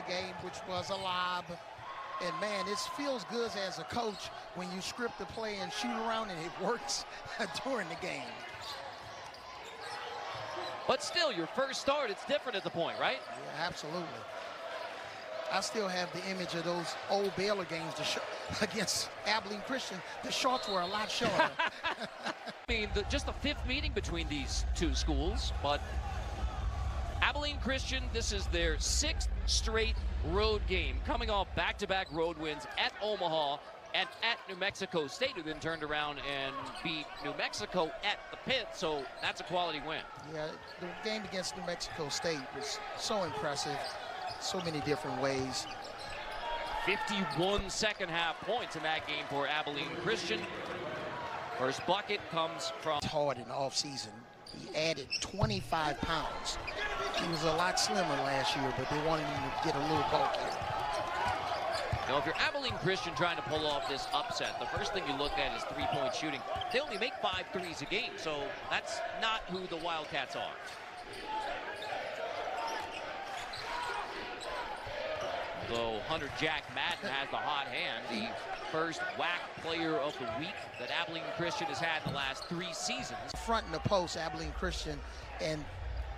the game, which was a lob. And, man, it feels good as a coach when you script the play and shoot around and it works during the game. But still, your first start, it's different at the point, right? Yeah, absolutely. I still have the image of those old Baylor games against Abilene Christian. The shorts were a lot shorter. I mean, just the fifth meeting between these two schools, but Abilene Christian, this is their sixth straight road game, coming off back-to-back road wins at Omaha and at New Mexico State, who then turned around and beat New Mexico at the pit, so that's a quality win. Yeah, the game against New Mexico State was so impressive, so many different ways. 51 second-half points in that game for Abilene Christian. First bucket comes from... It's hard in the offseason. He added 25 pounds. He was a lot slimmer last year, but they wanted him to get a little bulkier. Now, if you're Abilene Christian trying to pull off this upset, the first thing you look at is three-point shooting. They only make 5 threes a game, so that's not who the Wildcats are. Though Hunter Jack Madden has the hot hand, the first WAC player of the week that Abilene Christian has had in the last 3 seasons. Front in the post, Abilene Christian, and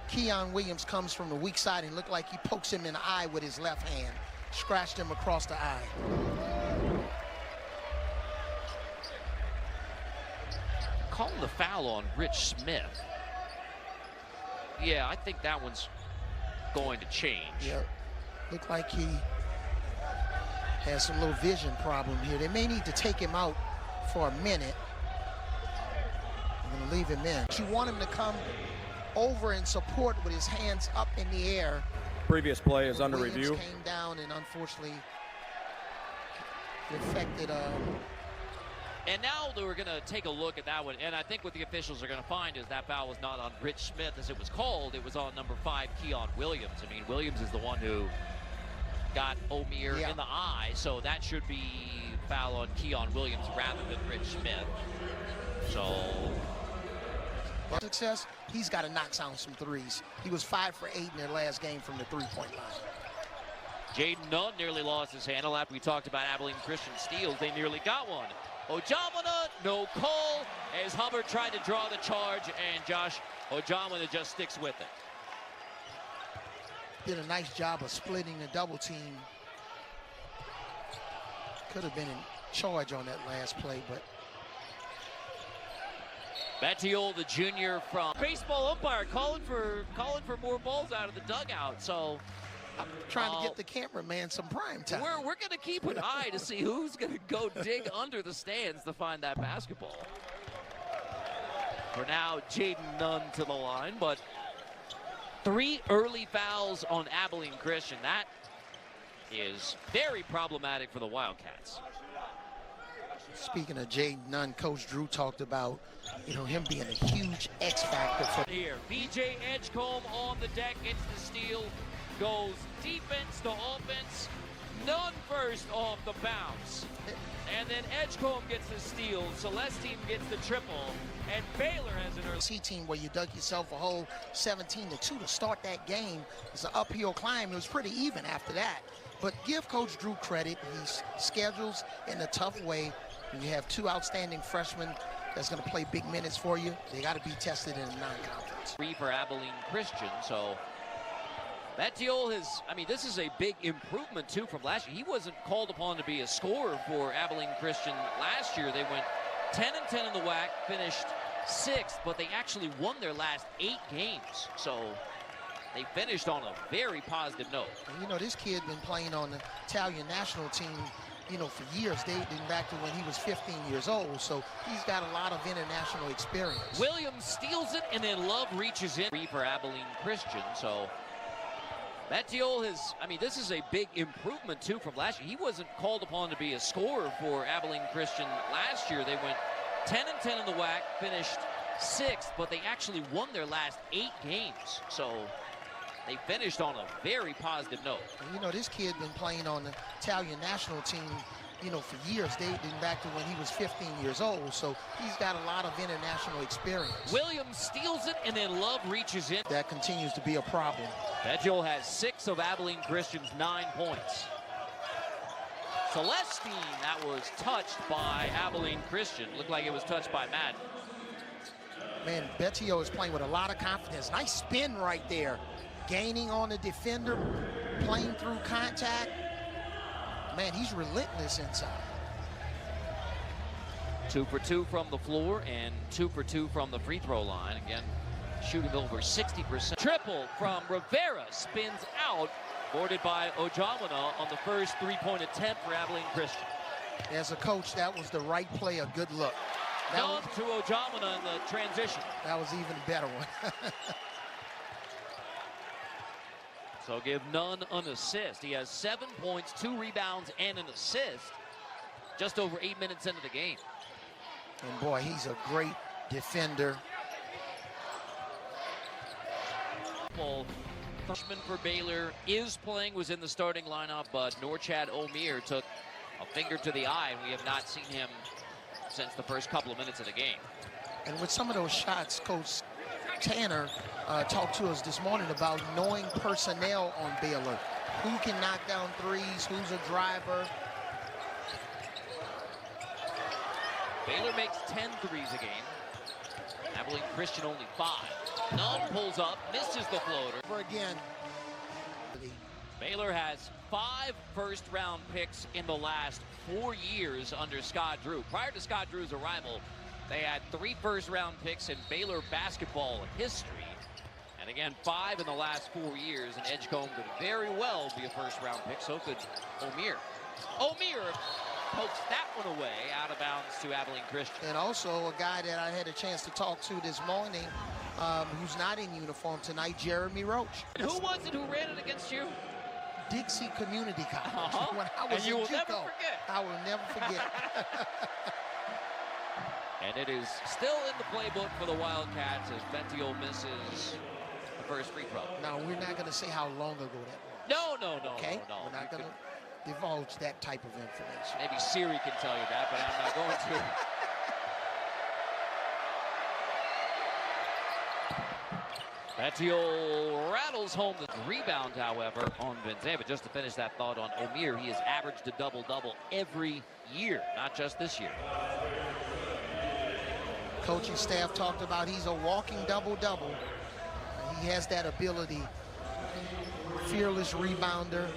Keon Williams comes from the weak side and looked like he pokes him in the eye with his left hand. Scratched him across the eye. Calling the foul on Rich Smith. Yeah, I think that one's going to change. Yeah, looked like he has some little vision problem here. They may need to take him out for a minute. I'm going to leave him in. You want him to come over and support with his hands up in the air. Previous play is under Williams review. Came down and unfortunately affected. And now we're going to take a look at that one. And I think what the officials are going to find is that foul was not on Rich Smith as it was called. It was on number 5, Keon Williams. I mean, Williams is the one who got Omier in the eye. So that should be foul on Keon Williams rather than Rich Smith. So... success, he's got to knock down some threes. He was 5 for 8 in their last game from the three-point line. Jaden Nunn nearly lost his handle after we talked about Abilene Christian steals. They nearly got one. Ojamwana, no call, as Hubbard tried to draw the charge, and Josh Ojamwana just sticks with it. Did a nice job of splitting the double team. Could have been in charge on that last play, but Bettiol, the junior from baseball umpire, calling for more balls out of the dugout. So I'm trying to get the cameraman some prime time. We're going to keep an eye to see who's going to go dig under the stands to find that basketball. For now, Jaden Nunn to the line, but 3 early fouls on Abilene Christian. That is very problematic for the Wildcats. Speaking of Jaden Nunn, Coach Drew talked about, him being a huge X factor for here. BJ Edgecombe on the deck, gets the steal, goes defense to offense. Nunn first off the bounce, and then Edgecombe gets the steal. Celestine gets the triple, and Baylor has an early C-team where you dug yourself a hole 17-2 to start that game. It's an uphill climb. It was pretty even after that. But give Coach Drew credit. He schedules in a tough way. When you have 2 outstanding freshmen that's going to play big minutes for you, they got to be tested in a non-conference. 3 for Abilene Christian, so Bettiol this is a big improvement too from last year. He wasn't called upon to be a scorer for Abilene Christian last year. They went 10-10 in the WAC, finished 6th, but they actually won their last 8 games. So they finished on a very positive note. And this kid been playing on the Italian national team, for years, dating back to when he was 15 years old. So he's got a lot of international experience. Williams steals it, and then Love reaches in. 3 for Abilene Christian, so Bettiol this is a big improvement too from last year. He wasn't called upon to be a scorer for Abilene Christian last year. They went 10-10 in the WAC, finished 6th, but they actually won their last 8 games. So they finished on a very positive note. And this kid been playing on the Italian national team, for years, dating back to when he was 15 years old. So he's got a lot of international experience. Williams steals it, and then Love reaches in. That continues to be a problem. Bettiol has 6 of Abilene Christian's 9 points. Celestine, that was touched by Abilene Christian. Looked like it was touched by Madden. Man, Bettiol is playing with a lot of confidence. Nice spin right there. Gaining on the defender, playing through contact. Man, he's relentless inside. 2 for 2 from the floor and 2 for 2 from the free throw line. Again, shooting over 60%. Triple from Rivera, spins out, boarded by Ojamwana on the first 3-point attempt for Abilene Christian. As a coach, that was the right play, a good look. Love to Ojamwana in the transition. That was even a better one. So give Nunn an assist. He has 7 points, 2 rebounds, and an assist just over 8 minutes into the game. And boy, he's a great defender. Freshman for Baylor is playing, was in the starting lineup, but Norchad Omir took a finger to the eye, and we have not seen him since the first couple of minutes of the game. And with some of those shots, Coach Tanner talked to us this morning about knowing personnel on Baylor. Who can knock down threes, who's a driver. Baylor makes 10 threes a game. Abilene Christian only 5. Nunn pulls up, misses the floater. Again. Baylor has 5 first-round picks in the last 4 years under Scott Drew. Prior to Scott Drew's arrival, they had 3 first-round picks in Baylor basketball history. And again, 5 in the last 4 years, and Edgecombe could very well be a first-round pick. So could Omir. Omir pokes that one away, out of bounds to Abilene Christian. And also a guy that I had a chance to talk to this morning, who's not in uniform tonight, Jeremy Roach. And who was it who ran it against you? Dixie Community College. When I was and you in will JUCO, never forget. I will never forget. And it is still in the playbook for the Wildcats as Bettiol misses the first free throw. Now, we're not going to say how long ago that was. No. Okay? No. We're not going to divulge that type of information. Maybe Siri can tell you that, but I'm not going to. Bettiol rattles home the rebound, however, on Vinzant. But just to finish that thought on Omir, he has averaged a double-double every year, not just this year. Coaching staff talked about he's a walking double-double. He has that ability. Fearless rebounder.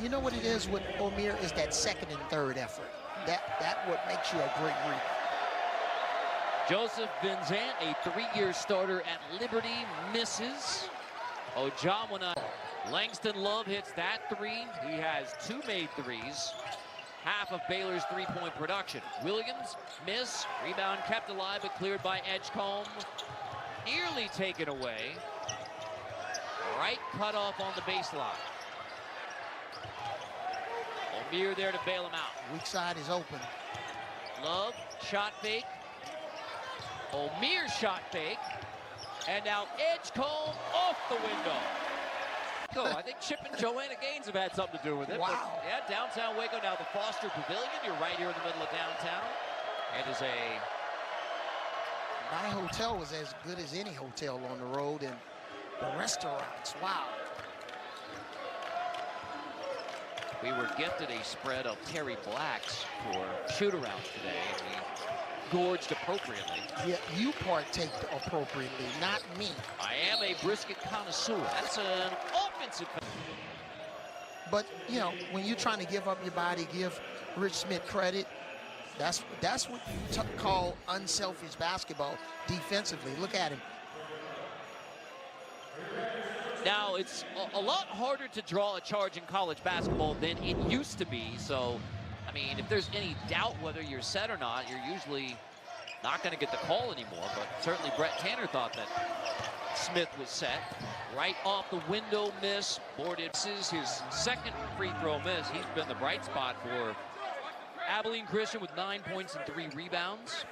You know what it is with Omir is that second and third effort. That what makes you a great rebounder. Joseph Vinzant, a 3-year starter at Liberty, misses. Ojamwana. Langston Love hits that 3. He has 2 made threes. Half of Baylor's 3-point production. Williams, miss. Rebound kept alive, but cleared by Edgecombe. Nearly taken away. Right cutoff on the baseline. Omir there to bail him out. Weak side is open. Love, shot fake. Omir shot fake. And now Edgecombe off the window. I think Chip and Joanna Gaines have had something to do with it. Wow. But yeah, downtown Waco, now the Foster Pavilion. You're right here in the middle of downtown. It is My hotel was as good as any hotel on the road, and the restaurants, wow. We were gifted a spread of Terry Blacks for shoot-arounds today, and we gorged appropriately. Yeah, you partake appropriately, not me. I am a brisket connoisseur. That's an offensive. But, you know, when you're trying to give up your body, give Rich Smith credit, that's what you call unselfish basketball defensively. Look at him. Now, it's a lot harder to draw a charge in college basketball than it used to be. So, I mean, if there's any doubt whether you're set or not, you're usually not going to get the call anymore. But certainly Brett Tanner thought that Smith was set. Right off the window miss. Boarded. This is his second free throw miss. He's been the bright spot for Abilene Christian with 9 points and 3 rebounds.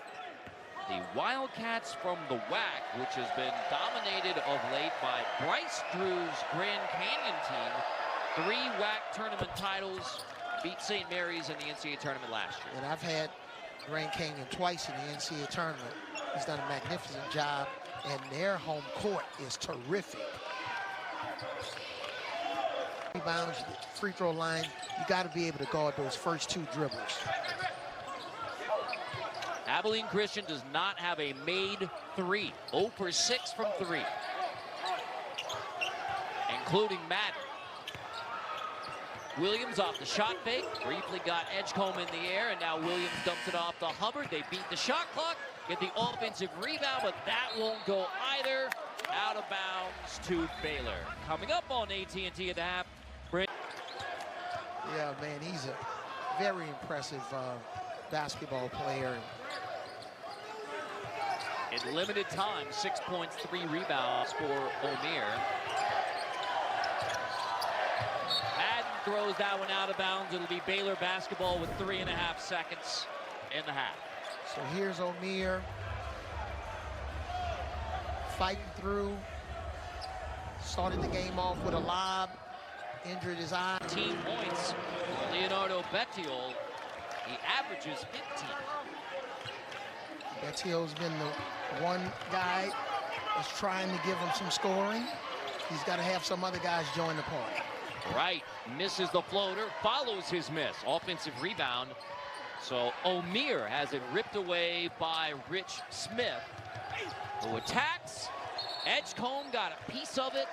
The Wildcats from the WAC, which has been dominated of late by Bryce Drew's Grand Canyon team. 3 WAC tournament titles beat St. Mary's in the NCAA tournament last year. And I've had Grand Canyon twice in the NCAA tournament. He's done a magnificent job, and their home court is terrific. Rebounds, free throw line, you got to be able to guard those first two dribbles. Abilene Christian does not have a made three. 0 for 6 from 3, including Madden. Williams off the shot fake, briefly got Edgecombe in the air, and now Williams dumps it off to Hubbard. They beat the shot clock, get the offensive rebound, but that won't go either. Out of bounds to Baylor. Coming up on AT&T at the half. Yeah, man, he's a very impressive basketball player. In limited time, 6 points, 3 rebounds for O'Meara. Madden throws that one out of bounds. It'll be Baylor basketball with 3.5 seconds in the half. So here's O'Meara fighting through. Started the game off with a lob, injured his eye. 15 points. Leonardo Bettiol, he averages 15. Bettiol's been the one guy that's trying to give him some scoring. He's got to have some other guys join the party. Right, misses the floater, follows his miss. Offensive rebound. So O'Meara has it ripped away by Rich Smith, who attacks. Edgecombe got a piece of it.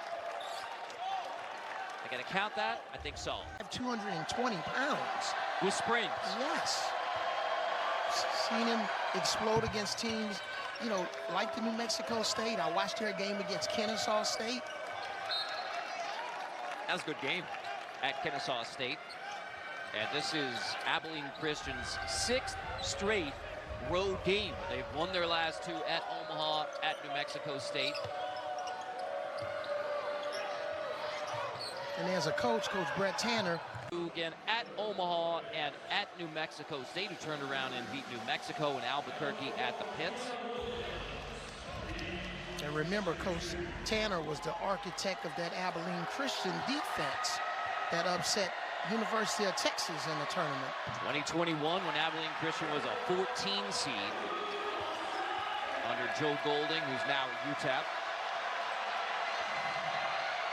I gotta count that? I think so. 220 pounds. With springs. Yes. Seen him explode against teams, you know, like the New Mexico State. I watched their game against Kennesaw State. That was a good game at Kennesaw State. And this is Abilene Christian's 6th straight road game. They've won their last 2 at Omaha, at New Mexico State. And as a coach, Coach Brett Tanner. Again, at Omaha and at New Mexico State, who turned around and beat New Mexico and Albuquerque at the pits. And remember, Coach Tanner was the architect of that Abilene Christian defense that upset University of Texas in the tournament. 2021, when Abilene Christian was a 14 seed under Joe Golding, who's now at UTEP.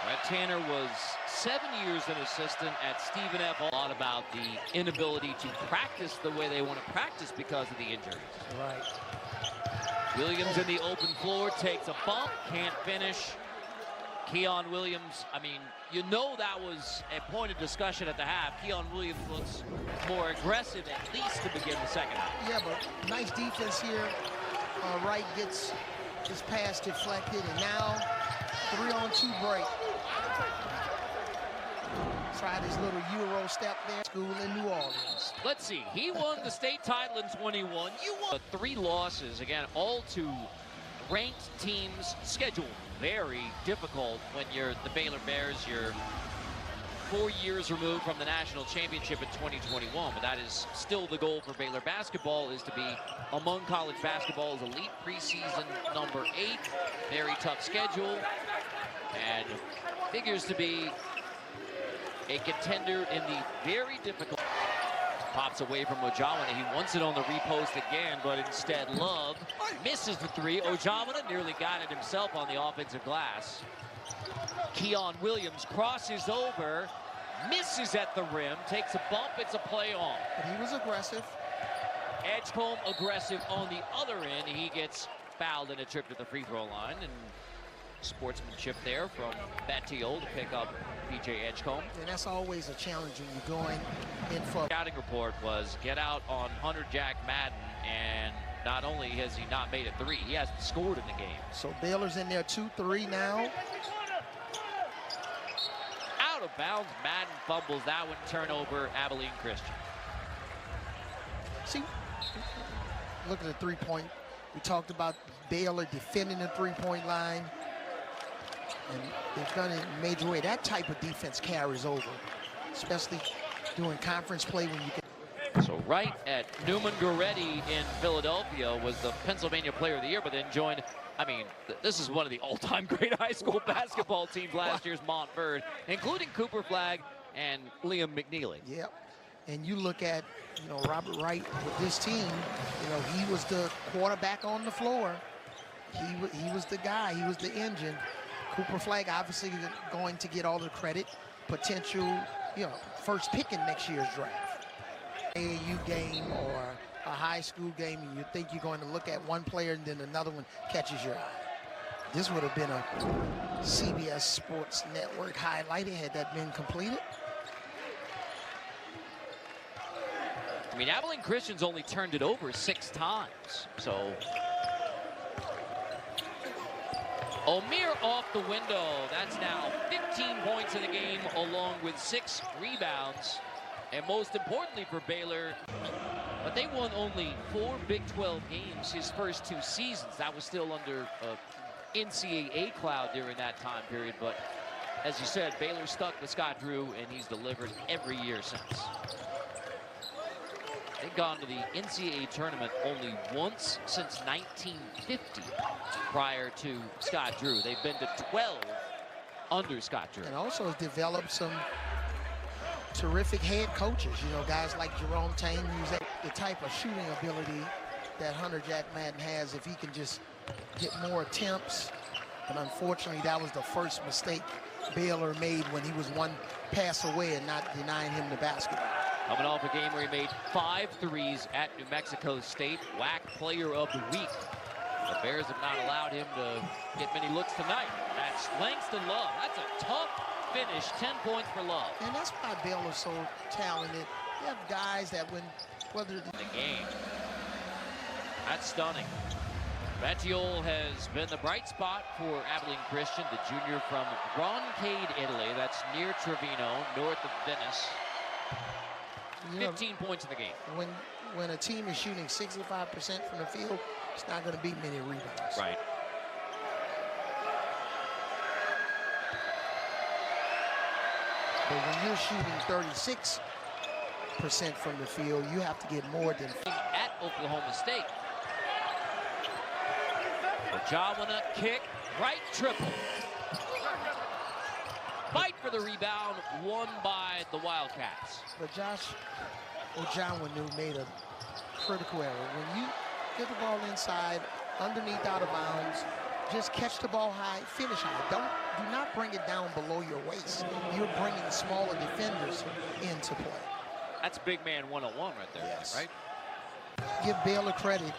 Brett Tanner was 7 years an assistant at Stephen F. A lot about the inability to practice the way they want to practice because of the injuries. Right. Williams in the open floor, takes a bump, can't finish. Keon Williams, I mean, you know that was a point of discussion at the half. Keon Williams looks more aggressive at least to begin the second half. Yeah, but nice defense here. Wright gets his pass deflected, and now 3-on-2 break. Tried his little Euro step there. School in New Orleans. Let's see. He won the state title in 21. You won 3 losses, again, all to ranked teams. Schedule very difficult when you're the Baylor Bears. You're 4 years removed from the national championship in 2021, but that is still the goal for Baylor basketball, is to be among college basketball's elite preseason number 8. Very tough schedule, and figures to be a contender in the very difficult. Pops away from Ojamina. He wants it on the repost again, but instead Love misses the 3. Ojamina nearly got it himself on the offensive glass. Keon Williams crosses over, misses at the rim, takes a bump. It's a play on. But he was aggressive. Edgecombe aggressive on the other end. He gets fouled in a trip to the free throw line, and sportsmanship there from Bettiol to pick up PJ Edgecombe. And that's always a challenge when you're going in for. Scouting report was get out on Hunter Jack Madden, and not only has he not made a 3, he hasn't scored in the game. So Baylor's in there 2-3 now. Out of bounds, Madden fumbles that one, turnover, Abilene Christian. See, look at the 3-point. We talked about Baylor defending the 3-point line. And they've done it in a major way. That type of defense carries over, especially doing conference play when you can. So right at Newman Goretti in Philadelphia was the Pennsylvania Player of the Year, but then joined, I mean, this is one of the all-time great high school basketball teams last year's Montverde, including Cooper Flagg and Liam McNeely. Yep. And you look at, Robert Wright with this team, he was the quarterback on the floor. He was the guy. He was the engine. Cooper Flagg obviously going to get all the credit. Potential, first pick in next year's draft. AAU game or a high school game, and you think you're going to look at one player and then another one catches your eye. This would have been a CBS Sports Network highlight had that been completed. I mean, Abilene Christian's only turned it over 6 times, so. Omier off the window. That's now 15 points in the game, along with 6 rebounds. And most importantly for Baylor, but they won only 4 Big 12 games his first 2 seasons. That was still under NCAA cloud during that time period. But as you said, Baylor stuck with Scott Drew, and he's delivered every year since. They've gone to the NCAA tournament only once since 1950 prior to Scott Drew. They've been to 12 under Scott Drew. And also has developed some terrific head coaches, guys like Jerome Tang, who's the type of shooting ability that Hunter Jack Madden has if he can just get more attempts. But unfortunately, that was the first mistake Baylor made when he was 1 pass away and not denying him the basketball. Coming off a game where he made 5 threes at New Mexico State, WAC Player of the Week. The Bears have not allowed him to get many looks tonight. That's Langston Love. That's a tough finish, 10 points for Love. And that's why Baylor's so talented. You have guys that whether the game. That's stunning. Battiol has been the bright spot for Abilene Christian, the junior from Roncade, Italy. That's near Trevino, north of Venice. 15 points in the game. When a team is shooting 65% from the field, it's not going to be many rebounds. Right. But when you're shooting 36% from the field, you have to get more than at Oklahoma State. Ojawina kick, right triple. Fight for the rebound, won by the Wildcats. But Josh Ojawina made a critical error. When you get the ball inside, underneath, out of bounds, just catch the ball high, finish high. Do not bring it down below your waist. You're bringing smaller defenders into play. That's big man 101 right there, yes. Right? Give Baylor credit.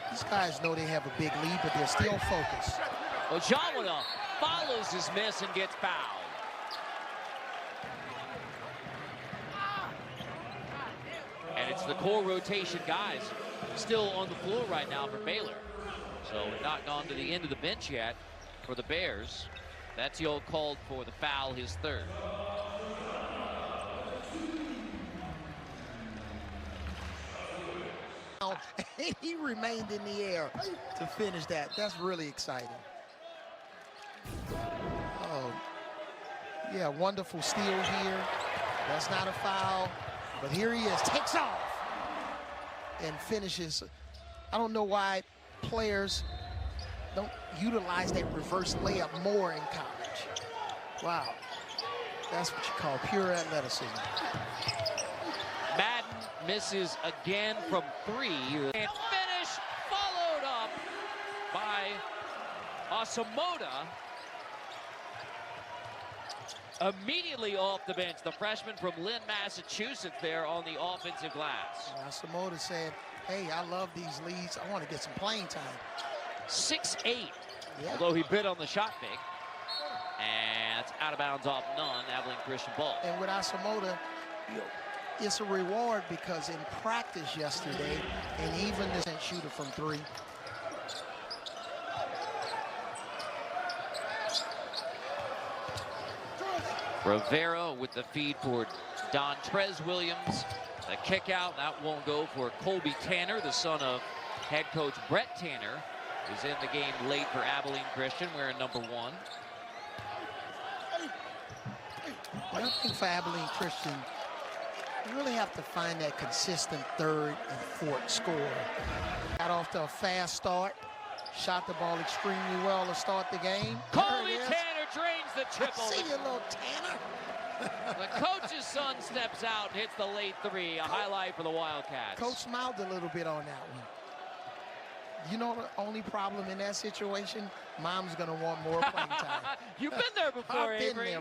These guys know they have a big lead, but they're still focused. Ojawina follows his miss and gets fouled. And it's the core rotation guys still on the floor right now for Baylor. So not gone to the end of the bench yet for the Bears. Battiol called for the foul, his 3rd. And he remained in the air to finish that. That's really exciting. Oh, yeah, wonderful steal here. That's not a foul, but here he is, takes off and finishes. I don't know why players don't utilize that reverse layup more in college. Wow, that's what you call pure athleticism. Madden misses again from 3. And finish followed up by Asamoah. Immediately off the bench, the freshman from Lynn, Massachusetts there on the offensive glass. Asamoah said, hey, I love these leads. I want to get some playing time. 6'8", yeah. Although he bit on the shot big. And it's out of bounds off none, Abilene Christian ball. And with Asamoah, it's a reward because in practice yesterday, and even this shooter from 3. Rivera with the feed for Dontrez Williams. The kick out, that won't go for Colby Tanner, the son of head coach Brett Tanner, who's in the game late for Abilene Christian, wearing number 1. I think for Abilene Christian, you really have to find that consistent 3rd and 4th score. Got off to a fast start, shot the ball extremely well to start the game. Colby Tanner drains the triple. I see you, little Tanner. The coach's son steps out and hits the late three, a highlight for the Wildcats. Coach smiled a little bit on that one. You know the only problem in that situation? Mom's going to want more playing time. You've been there before, I've been Avery. there.